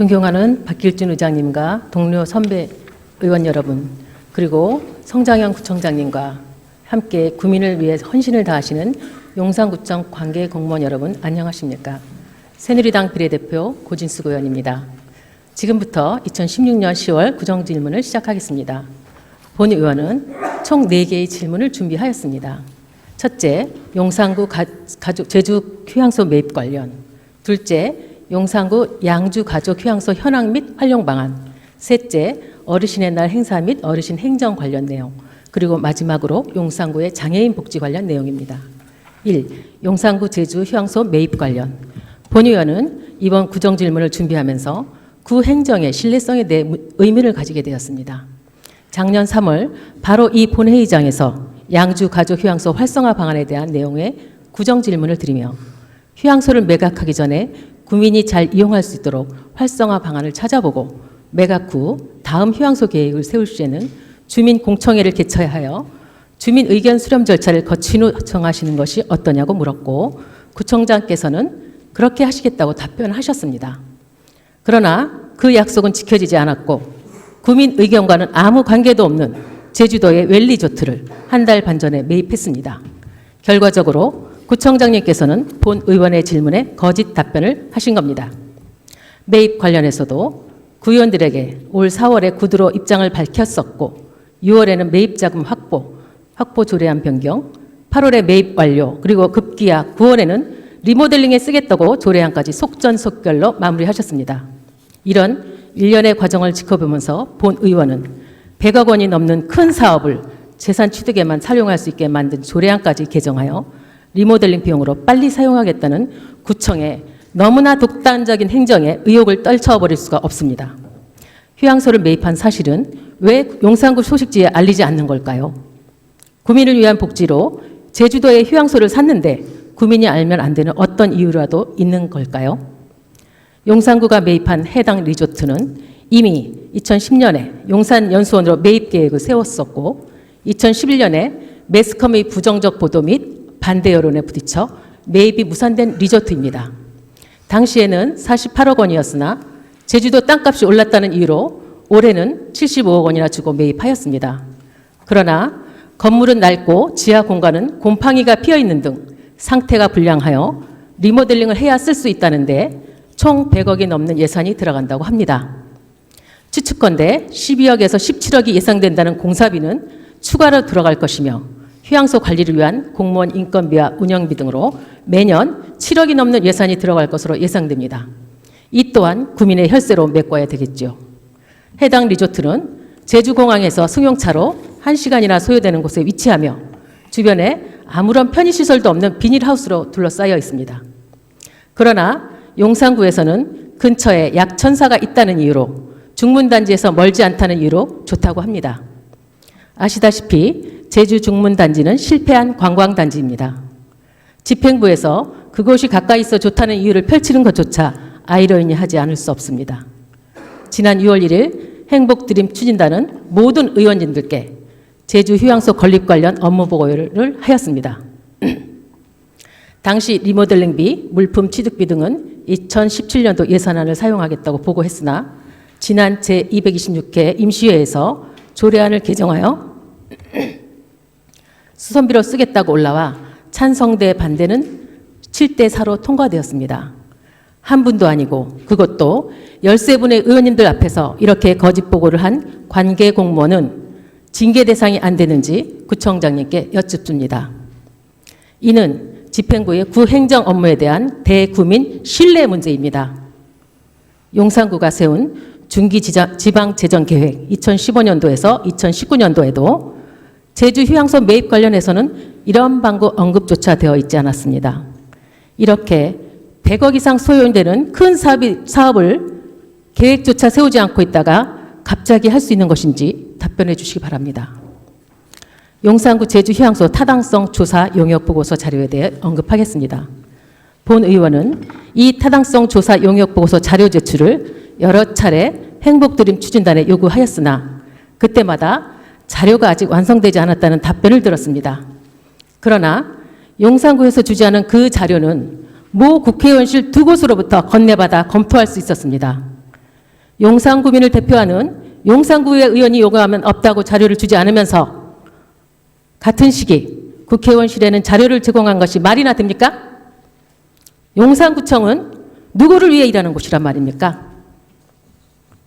존경하는 박길준 의장님과 동료 선배 의원 여러분, 그리고 성장현 구청장님과 함께 구민을 위해 헌신을 다하시는 용산구청 관계 공무원 여러분, 안녕하십니까? 새누리당 비례대표 고진숙 의원입니다. 지금부터 2016년 10월 구정질문을 시작하겠습니다. 본 의원은 총 4개의 질문을 준비하였습니다. 첫째, 용산구 제주 휴양소 매입 관련. 둘째, 용산구 양주 가족 휴양소 현황 및 활용 방안. 셋째, 어르신의 날 행사 및 어르신 행정 관련 내용. 그리고 마지막으로 용산구의 장애인 복지 관련 내용입니다. 1. 용산구 제주 휴양소 매입 관련. 본 의원은 이번 구정질문을 준비하면서 구 행정의 신뢰성에 대해 의문을 가지게 되었습니다. 작년 3월 바로 이 본회의장에서 양주 가족 휴양소 활성화 방안에 대한 내용의 구정질문을 드리며 휴양소를 매각하기 전에 구민이 잘 이용할 수 있도록 활성화 방안을 찾아보고 매각 후 다음 휴양소 계획을 세울 시에는 주민 공청회를 개최해야 하여 주민 의견 수렴 절차를 거친 후 정하시는 것이 어떠냐고 물었고, 구청장께서는 그렇게 하시겠다고 답변하셨습니다. 그러나 그 약속은 지켜지지 않았고 구민 의견과는 아무 관계도 없는 제주도의 웰리조트를 한 달 반 전에 매입했습니다. 결과적으로 구청장님께서는 본 의원의 질문에 거짓 답변을 하신 겁니다. 매입 관련해서도 구의원들에게 올 4월에 구두로 입장을 밝혔었고 6월에는 매입 자금 확보 조례안 변경, 8월에 매입 완료, 그리고 급기야 9월에는 리모델링에 쓰겠다고 조례안까지 속전속결로 마무리하셨습니다. 이런 일련의 과정을 지켜보면서 본 의원은 100억 원이 넘는 큰 사업을 재산 취득에만 사용할 수 있게 만든 조례안까지 개정하여 리모델링 비용으로 빨리 사용하겠다는 구청의 너무나 독단적인 행정에 의혹을 떨쳐버릴 수가 없습니다. 휴양소를 매입한 사실은 왜 용산구 소식지에 알리지 않는 걸까요? 구민을 위한 복지로 제주도에 휴양소를 샀는데 구민이 알면 안 되는 어떤 이유라도 있는 걸까요? 용산구가 매입한 해당 리조트는 이미 2010년에 용산연수원으로 매입 계획을 세웠었고 2011년에 매스컴의 부정적 보도 및 반대 여론에 부딪혀 매입이 무산된 리조트입니다. 당시에는 48억 원이었으나 제주도 땅값이 올랐다는 이유로 올해는 75억 원이나 주고 매입하였습니다. 그러나 건물은 낡고 지하 공간은 곰팡이가 피어있는 등 상태가 불량하여 리모델링을 해야 쓸 수 있다는데 총 100억이 넘는 예산이 들어간다고 합니다. 추측컨대 12억에서 17억이 예상된다는 공사비는 추가로 들어갈 것이며 휴양소 관리를 위한 공무원 인건비와 운영비 등으로 매년 7억이 넘는 예산이 들어갈 것으로 예상됩니다. 이 또한 구민의 혈세로 메꿔야 되겠죠. 해당 리조트는 제주공항에서 승용차로 1시간이나 소요되는 곳에 위치하며 주변에 아무런 편의시설도 없는 비닐하우스로 둘러싸여 있습니다. 그러나 용산구에서는 근처에 약천사가 있다는 이유로 중문단지에서 멀지 않다는 이유로 좋다고 합니다. 아시다시피 제주 중문단지는 실패한 관광단지입니다. 집행부에서 그곳이 가까이 있어 좋다는 이유를 펼치는 것조차 아이러니하지 않을 수 없습니다. 지난 6월 1일 행복드림 추진단은 모든 의원님들께 제주 휴양소 건립 관련 업무 보고를 하였습니다. 당시 리모델링비, 물품 취득비 등은 2017년도 예산안을 사용하겠다고 보고했으나 지난 제226회 임시회에서 조례안을 개정하여 수선비로 쓰겠다고 올라와 찬성대 반대는 7대4로 통과되었습니다. 한 분도 아니고 그것도 13분의 의원님들 앞에서 이렇게 거짓 보고를 한 관계 공무원은 징계 대상이 안 되는지 구청장님께 여쭙습니다. 이는 집행부의 구 행정 업무에 대한 대구민 신뢰 문제입니다. 용산구가 세운 중기 지방재정계획 2015년도에서 2019년도에도 제주 휴양소 매입 관련해서는 이런 방구 언급조차 되어 있지 않았습니다. 이렇게 100억 이상 소요되는 큰 사업을 계획조차 세우지 않고 있다가 갑자기 할 수 있는 것인지 답변해 주시기 바랍니다. 용산구 제주 휴양소 타당성 조사 용역 보고서 자료에 대해 언급하겠습니다. 본 의원은 이 타당성 조사 용역 보고서 자료 제출을 여러 차례 행복드림 추진단에 요구하였으나 그때마다 자료가 아직 완성되지 않았다는 답변을 들었습니다. 그러나 용산구에서 주재하는 그 자료는 모 국회의원실 2곳으로부터 건네받아 검토할 수 있었습니다. 용산구민을 대표하는 용산구의 의원이 요구하면 없다고 자료를 주지 않으면서 같은 시기 국회의원실에는 자료를 제공한 것이 말이나 됩니까? 용산구청은 누구를 위해 일하는 곳이란 말입니까?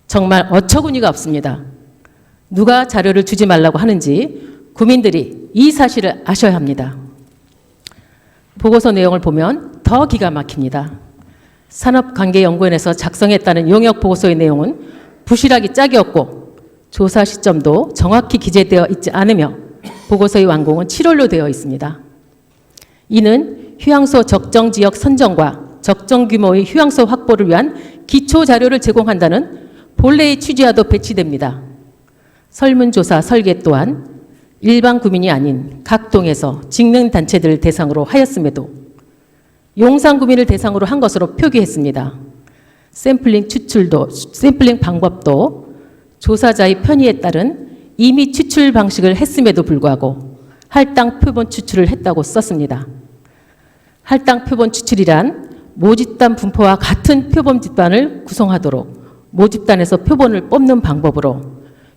정말 어처구니가 없습니다. 누가 자료를 주지 말라고 하는지 구민들이 이 사실을 아셔야 합니다. 보고서 내용을 보면 더 기가 막힙니다. 산업관계연구원에서 작성했다는 용역보고서의 내용은 부실하기 짝이 없고 조사 시점도 정확히 기재되어 있지 않으며 보고서의 완공은 7월로 되어 있습니다. 이는 휴양소 적정지역 선정과 적정 규모의 휴양소 확보를 위한 기초자료를 제공한다는 본래의 취지와도 배치됩니다. 설문조사 설계 또한 일반 구민이 아닌 각 동에서 직능단체들을 대상으로 하였음에도 용산구민을 대상으로 한 것으로 표기했습니다. 샘플링 방법도 조사자의 편의에 따른 이미 추출 방식을 했음에도 불구하고 할당 표본 추출을 했다고 썼습니다. 할당 표본 추출이란 모집단 분포와 같은 표본 집단을 구성하도록 모집단에서 표본을 뽑는 방법으로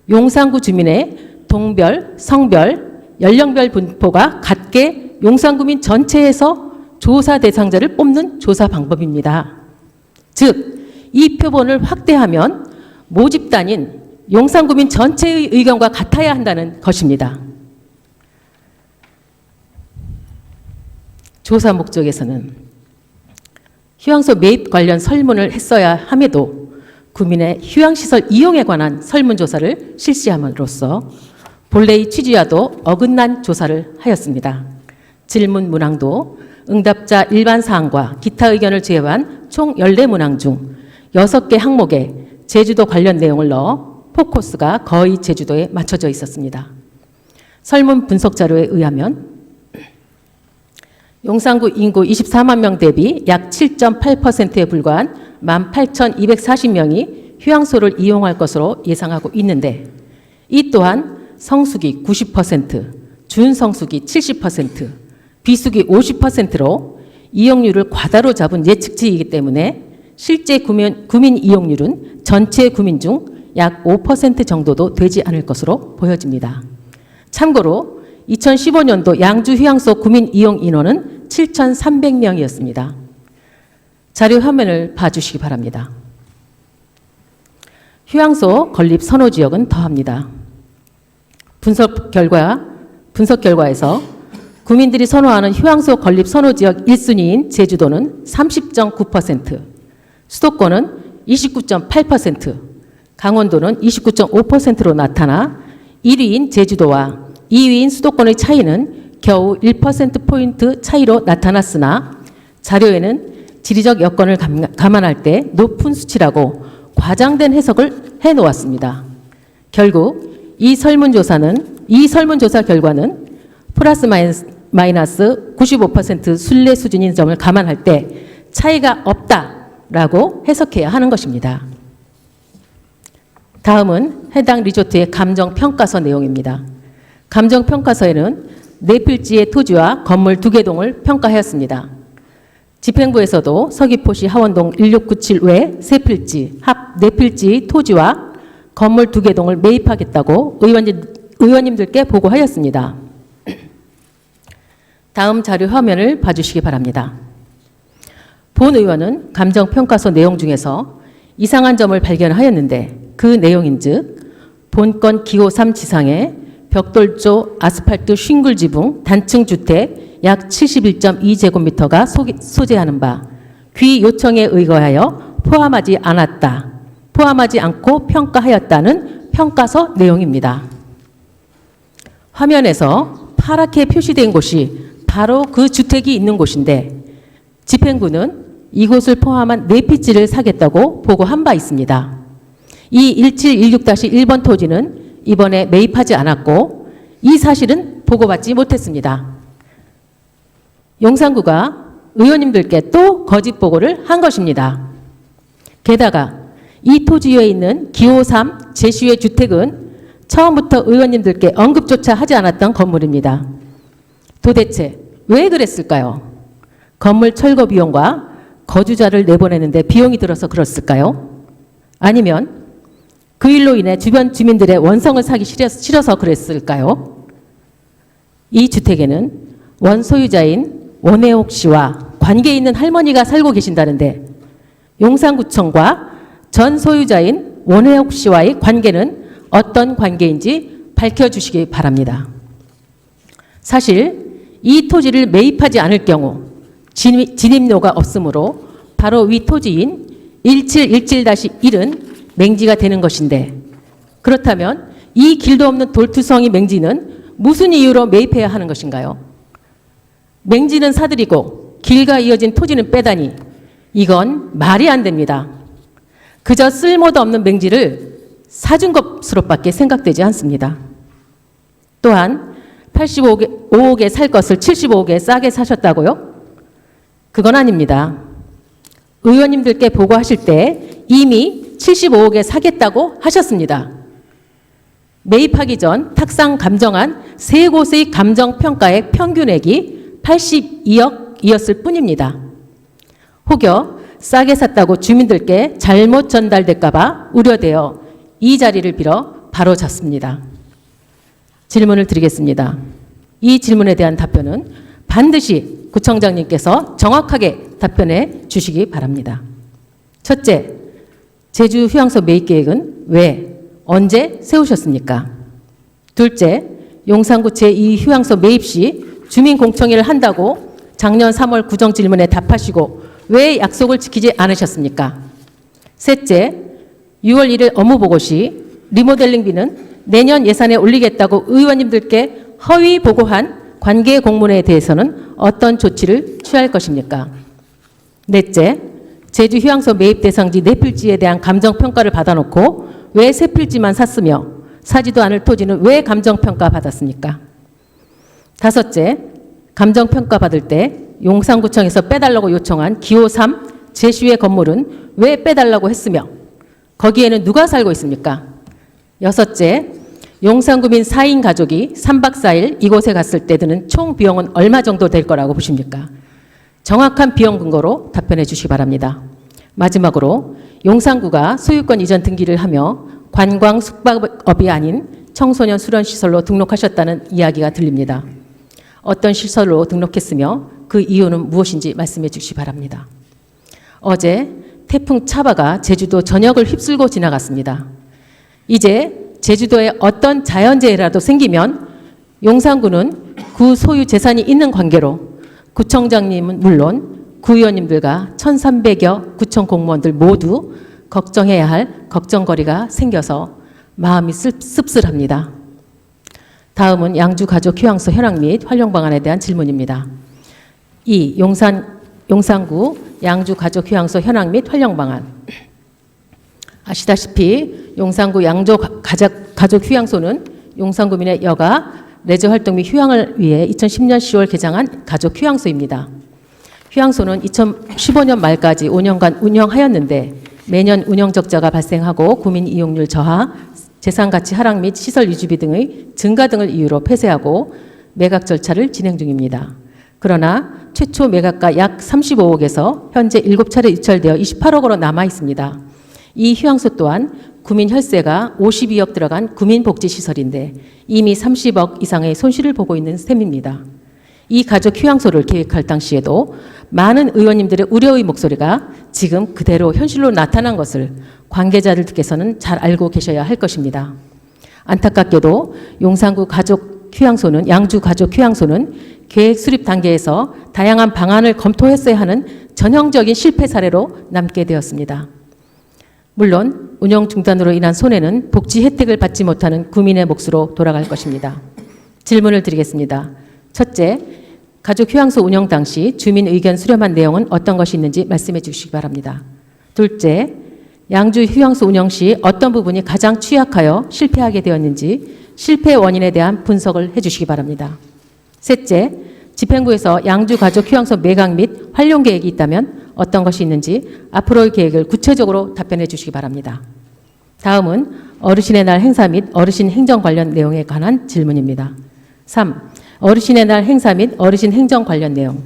용산구 주민의 동별, 성별, 연령별 분포가 같게 용산구민 전체에서 조사 대상자를 뽑는 조사 방법입니다. 즉, 이 표본을 확대하면 모집단인 용산구민 전체의 의견과 같아야 한다는 것입니다. 조사 목적에서는 휴양소 매입 관련 설문을 했어야 함에도 구민의 휴양시설 이용에 관한 설문조사를 실시함으로써 본래의 취지와도 어긋난 조사를 하였습니다. 질문 문항도 응답자 일반 사항과 기타 의견을 제외한 총 14문항 중 6개 항목에 제주도 관련 내용을 넣어 포커스가 거의 제주도에 맞춰져 있었습니다. 설문 분석 자료에 의하면 용산구 인구 24만 명 대비 약 7.8%에 불과한 18,240명이 휴양소를 이용할 것으로 예상하고 있는데 이 또한 성수기 90%, 준성수기 70%, 비수기 50%로 이용률을 과다로 잡은 예측치이기 때문에 실제 구민 이용률은 전체 구민 중 약 5% 정도도 되지 않을 것으로 보여집니다. 참고로 2015년도 양주 휴양소 구민 이용 인원은 7,300명이었습니다. 자료 화면을 봐주시기 바랍니다. 휴양소 건립 선호 지역은 더합니다. 분석 결과에서 구민들이 선호하는 휴양소 건립 선호 지역 1순위인 제주도는 30.9%, 수도권은 29.8%, 강원도는 29.5%로 나타나 1위인 제주도와 2위인 수도권의 차이는 겨우 1%포인트 차이로 나타났으나 자료에는 지리적 여건을 감안할 때 높은 수치라고 과장된 해석을 해놓았습니다. 결국 이 설문조사 결과는 플러스 마이너스 95% 신뢰 수준인 점을 감안할 때 차이가 없다라고 해석해야 하는 것입니다. 다음은 해당 리조트의 감정평가서 내용입니다. 감정평가서에는 네 필지의 토지와 건물 2개 동을 평가하였습니다. 집행부에서도 서귀포시 하원동 1697 외 세 필지, 합 4필지의 토지와 건물 2개 동을 매입하겠다고 의원님들께 보고하였습니다. 다음 자료 화면을 봐주시기 바랍니다. 본 의원은 감정평가서 내용 중에서 이상한 점을 발견하였는데 그 내용인즉 본건 기호 3 지상에 벽돌조 아스팔트 싱글 지붕 단층 주택 약 71.2제곱미터가 소재하는 바 귀 요청에 의거하여 포함하지 않고 평가하였다는 평가서 내용입니다. 화면에서 파랗게 표시된 곳이 바로 그 주택이 있는 곳인데 집행부는 이곳을 포함한 4필지를 사겠다고 보고한 바 있습니다. 이 1716-1번 토지는 이번에 매입하지 않았고 이 사실은 보고받지 못했습니다. 용산구가 의원님들께 또 거짓 보고를 한 것입니다. 게다가 이 토지에 있는 기호 3 제시의 주택은 처음부터 의원님들께 언급조차 하지 않았던 건물입니다. 도대체 왜 그랬을까요? 건물 철거 비용과 거주자를 내보내는데 비용이 들어서 그랬을까요? 아니면 그 일로 인해 주변 주민들의 원성을 사기 싫어서 그랬을까요? 이 주택에는 원소유자인 원혜옥 씨와 관계 있는 할머니가 살고 계신다는데 용산구청과 전 소유자인 원혜옥 씨와의 관계는 어떤 관계인지 밝혀주시기 바랍니다. 사실 이 토지를 매입하지 않을 경우 진입료가 없으므로 바로 위 토지인 1717-1은 맹지가 되는 것인데, 그렇다면 이 길도 없는 돌투성이 맹지는 무슨 이유로 매입해야 하는 것인가요? 맹지는 사들이고 길과 이어진 토지는 빼다니 이건 말이 안 됩니다. 그저 쓸모도 없는 맹지를 사준 것으로밖에 생각되지 않습니다. 또한 85억에 살 것을 75억에 싸게 사셨다고요? 그건 아닙니다. 의원님들께 보고하실 때 이미 75억에 사겠다고 하셨습니다. 매입하기 전 탁상 감정한 세 곳의 감정평가의 평균액이 82억이었을 뿐입니다. 혹여 싸게 샀다고 주민들께 잘못 전달될까 봐 우려되어 이 자리를 빌어 바로잡습니다. 질문을 드리겠습니다. 이 질문에 대한 답변은 반드시 구청장님께서 정확하게 답변해 주시기 바랍니다. 첫째, 제주 휴양소 매입 계획은 왜, 언제 세우셨습니까? 둘째, 용산구 제2 휴양소 매입 시 주민 공청회를 한다고 작년 3월 구정 질문에 답하시고 왜 약속을 지키지 않으셨습니까? 셋째, 6월 1일 업무보고 시 리모델링비는 내년 예산에 올리겠다고 의원님들께 허위 보고한 관계 공문에 대해서는 어떤 조치를 취할 것입니까? 넷째, 제주 휴양소 매입 대상지 네 필지에 대한 감정평가를 받아놓고 왜 세 필지만 샀으며 사지도 않을 토지는 왜 감정평가 받았습니까? 다섯째, 감정평가 받을 때 용산구청에서 빼달라고 요청한 기호 3 제시의 건물은 왜 빼달라고 했으며 거기에는 누가 살고 있습니까? 여섯째, 용산구민 4인 가족이 3박 4일 이곳에 갔을 때 드는 총 비용은 얼마 정도 될 거라고 보십니까? 정확한 비용 근거로 답변해 주시기 바랍니다. 마지막으로 용산구가 소유권 이전 등기를 하며 관광 숙박업이 아닌 청소년 수련시설로 등록하셨다는 이야기가 들립니다. 어떤 시설로 등록했으며 그 이유는 무엇인지 말씀해 주시기 바랍니다. 어제 태풍 차바가 제주도 전역을 휩쓸고 지나갔습니다. 이제 제주도에 어떤 자연재해라도 생기면 용산구는 구 소유 재산이 있는 관계로 구청장님은 물론 구의원님들과 1,300여 구청 공무원들 모두 걱정해야 할 걱정거리가 생겨서 마음이 씁쓸합니다. 다음은 양주가족 휴양소 현황 및 활용 방안에 대한 질문입니다. 2. 용산구 양주가족 휴양소 현황 및 활용 방안. 아시다시피 용산구 양주가족 휴양소는 용산구민의 여가, 레저 활동 및 휴양을 위해 2010년 10월 개장한 가족 휴양소입니다. 휴양소는 2015년 말까지 5년간 운영하였는데 매년 운영 적자가 발생하고 구민 이용률 저하, 재산가치 하락 및 시설 유지비 등의 증가 등을 이유로 폐쇄하고 매각 절차를 진행 중입니다. 그러나 최초 매각가 약 35억에서 현재 7차례 유찰되어 28억으로 남아 있습니다. 이 휴양소 또한 구민 혈세가 52억 들어간 구민복지시설인데 이미 30억 이상의 손실을 보고 있는 셈입니다. 이 가족 휴양소를 계획할 당시에도 많은 의원님들의 우려의 목소리가 지금 그대로 현실로 나타난 것을 관계자들께서는 잘 알고 계셔야 할 것입니다. 안타깝게도 용산구 가족 휴양소는 양주 가족 휴양소는 계획 수립 단계에서 다양한 방안을 검토했어야 하는 전형적인 실패 사례로 남게 되었습니다. 물론 운영 중단으로 인한 손해는 복지 혜택을 받지 못하는 구민의 몫으로 돌아갈 것입니다. 질문을 드리겠습니다. 첫째, 가족 휴양소 운영 당시 주민 의견 수렴한 내용은 어떤 것이 있는지 말씀해 주시기 바랍니다. 둘째, 양주 휴양소 운영 시 어떤 부분이 가장 취약하여 실패하게 되었는지 실패 원인에 대한 분석을 해 주시기 바랍니다. 셋째, 집행부에서 양주 가족 휴양소 매각 및 활용 계획이 있다면 어떤 것이 있는지 앞으로의 계획을 구체적으로 답변해 주시기 바랍니다. 다음은 어르신의 날 행사 및 어르신 행정 관련 내용에 관한 질문입니다. 3. 어르신의 날 행사 및 어르신 행정 관련 내용.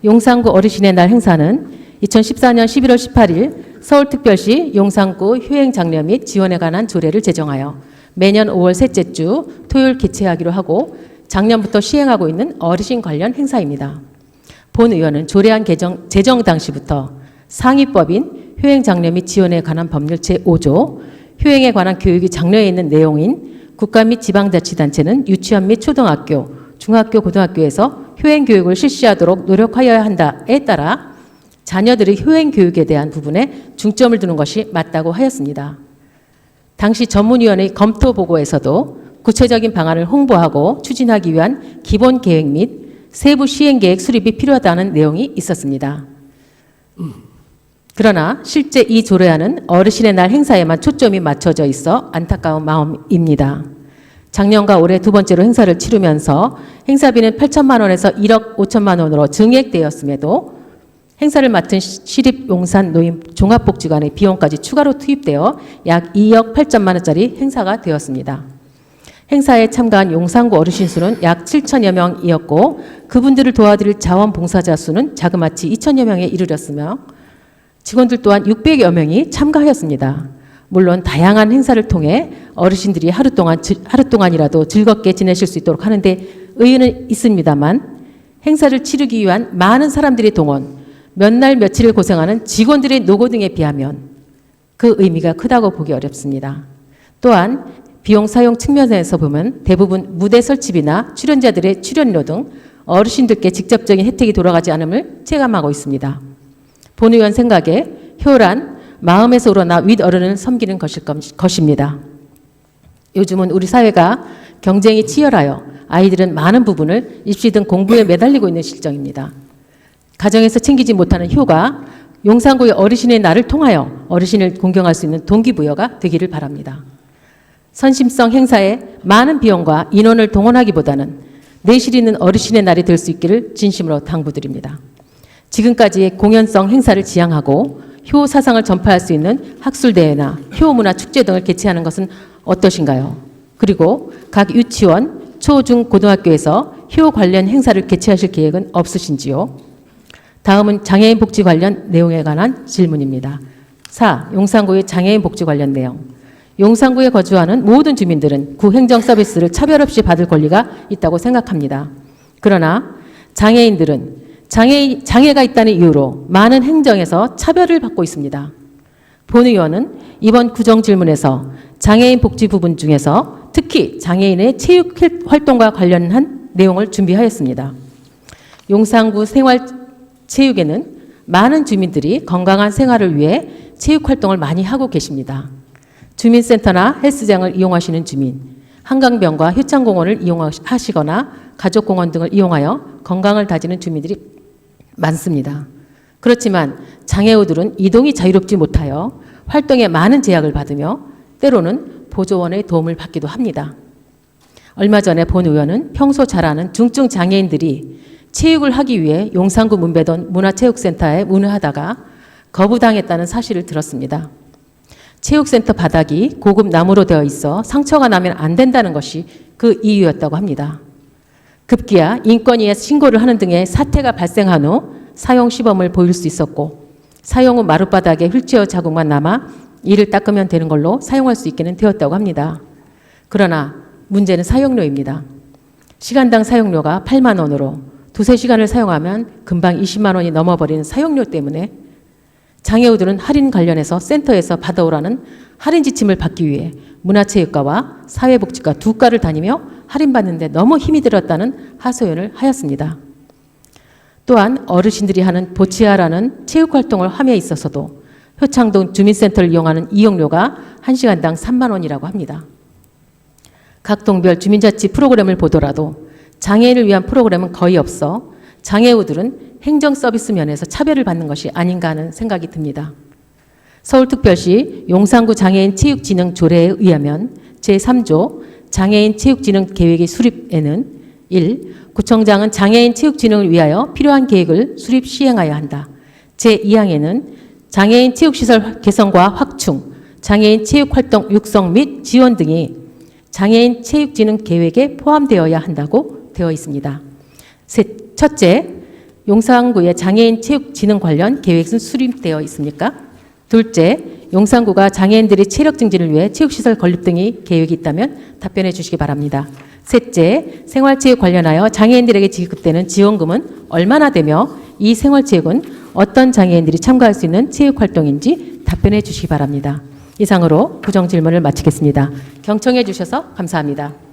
용산구 어르신의 날 행사는 2014년 11월 18일 서울특별시 용산구 효행장려 및 지원에 관한 조례를 제정하여 매년 5월 셋째 주 토요일 개최하기로 하고 작년부터 시행하고 있는 어르신 관련 행사입니다. 본 의원은 조례안 제정 당시부터 상위법인 효행장려 및 지원에 관한 법률 제5조 효행에 관한 교육이 장려에 있는 내용인 국가 및 지방자치단체는 유치원 및 초등학교, 중학교, 고등학교에서 효행교육을 실시하도록 노력하여야 한다에 따라 자녀들의 효행교육에 대한 부분에 중점을 두는 것이 맞다고 하였습니다. 당시 전문위원회 검토 보고에서도 구체적인 방안을 홍보하고 추진하기 위한 기본 계획 및 세부 시행 계획 수립이 필요하다는 내용이 있었습니다. 그러나 실제 이 조례안은 어르신의 날 행사에만 초점이 맞춰져 있어 안타까운 마음입니다. 작년과 올해 두 번째로 행사를 치르면서 행사비는 8천만 원에서 1억 5천만 원으로 증액되었음에도 행사를 맡은 시립용산 노인종합복지관의 비용까지 추가로 투입되어 약 2억 8천만 원짜리 행사가 되었습니다. 행사에 참가한 용산구 어르신 수는 약 7천여 명이었고 그분들을 도와드릴 자원봉사자 수는 자그마치 2천여 명에 이르렀으며 직원들 또한 600여 명이 참가하였습니다. 물론 다양한 행사를 통해 어르신들이 하루 동안이라도 즐겁게 지내실 수 있도록 하는데 의의는 있습니다만 행사를 치르기 위한 많은 사람들의 동원, 몇 날 며칠을 고생하는 직원들의 노고 등에 비하면 그 의미가 크다고 보기 어렵습니다. 또한 비용 사용 측면에서 보면 대부분 무대 설치비나 출연자들의 출연료 등 어르신들께 직접적인 혜택이 돌아가지 않음을 체감하고 있습니다. 본 의원 생각에 효란 마음에서 우러나 윗어른을 섬기는 것입니다. 요즘은 우리 사회가 경쟁이 치열하여 아이들은 많은 부분을 입시 등 공부에 매달리고 있는 실정입니다. 가정에서 챙기지 못하는 효가 용산구의 어르신의 날을 통하여 어르신을 공경할 수 있는 동기부여가 되기를 바랍니다. 선심성 행사에 많은 비용과 인원을 동원하기보다는 내실 있는 어르신의 날이 될 수 있기를 진심으로 당부드립니다. 지금까지의 공연성 행사를 지향하고 효 사상을 전파할 수 있는 학술대회나 효문화 축제 등을 개최하는 것은 어떠신가요? 그리고 각 유치원, 초, 중, 고등학교에서 효 관련 행사를 개최하실 계획은 없으신지요? 다음은 장애인 복지 관련 내용에 관한 질문입니다. 4. 용산구의 장애인 복지 관련 내용. 용산구에 거주하는 모든 주민들은 구 행정 서비스를 차별 없이 받을 권리가 있다고 생각합니다. 그러나 장애인들은 장애가 있다는 이유로 많은 행정에서 차별을 받고 있습니다. 본 의원은 이번 구정 질문에서 장애인 복지 부분 중에서 특히 장애인의 체육 활동과 관련한 내용을 준비하였습니다. 용산구 생활체육에는 많은 주민들이 건강한 생활을 위해 체육 활동을 많이 하고 계십니다. 주민센터나 헬스장을 이용하시는 주민, 한강변과 효창공원을 이용하시거나 가족공원 등을 이용하여 건강을 다지는 주민들이 많습니다. 그렇지만 장애우들은 이동이 자유롭지 못하여 활동에 많은 제약을 받으며 때로는 보조원의 도움을 받기도 합니다. 얼마 전에 본 의원은 평소 잘 아는 중증 장애인들이 체육을 하기 위해 용산구 문배동 문화체육센터에 문의하다가 거부당했다는 사실을 들었습니다. 체육센터 바닥이 고급 나무로 되어 있어 상처가 나면 안 된다는 것이 그 이유였다고 합니다. 급기야 인권위에 신고를 하는 등의 사태가 발생한 후 사용 시범을 보일 수 있었고 사용 후 마룻바닥에 휠체어 자국만 남아 이를 닦으면 되는 걸로 사용할 수 있게는 되었다고 합니다. 그러나 문제는 사용료입니다. 시간당 사용료가 8만 원으로 두세 시간을 사용하면 금방 20만 원이 넘어버리는 사용료 때문에 장애우들은 할인 관련해서 센터에서 받아오라는 할인 지침을 받기 위해 문화체육과와 사회복지과 두 과를 다니며 할인받는데 너무 힘이 들었다는 하소연을 하였습니다. 또한 어르신들이 하는 보치아라는 체육활동을 함에 있어서도 효창동 주민센터를 이용하는 이용료가 1시간당 3만 원이라고 합니다. 각 동별 주민자치 프로그램을 보더라도 장애인을 위한 프로그램은 거의 없어 장애우들은 행정 서비스 면에서 차별을 받는 것이 아닌가 하는 생각이 듭니다. 서울특별시 용산구 장애인 체육진흥 조례에 의하면 제3조 장애인 체육진흥 계획의 수립에는 1. 구청장은 장애인 체육진흥을 위하여 필요한 계획을 수립 시행하여야 한다. 제2항에는 장애인 체육시설 개선과 확충, 장애인 체육활동 육성 및 지원 등이 장애인 체육진흥 계획에 포함되어야 한다고 되어 있습니다. 첫째, 용산구의 장애인 체육진흥 관련 계획은 수립되어 있습니까? 둘째, 용산구가 장애인들의 체력 증진을 위해 체육시설 건립 등의 계획이 있다면 답변해 주시기 바랍니다. 셋째, 생활체육 관련하여 장애인들에게 지급되는 지원금은 얼마나 되며 이 생활체육은 어떤 장애인들이 참가할 수 있는 체육활동인지 답변해 주시기 바랍니다. 이상으로 구정 질문을 마치겠습니다. 경청해 주셔서 감사합니다.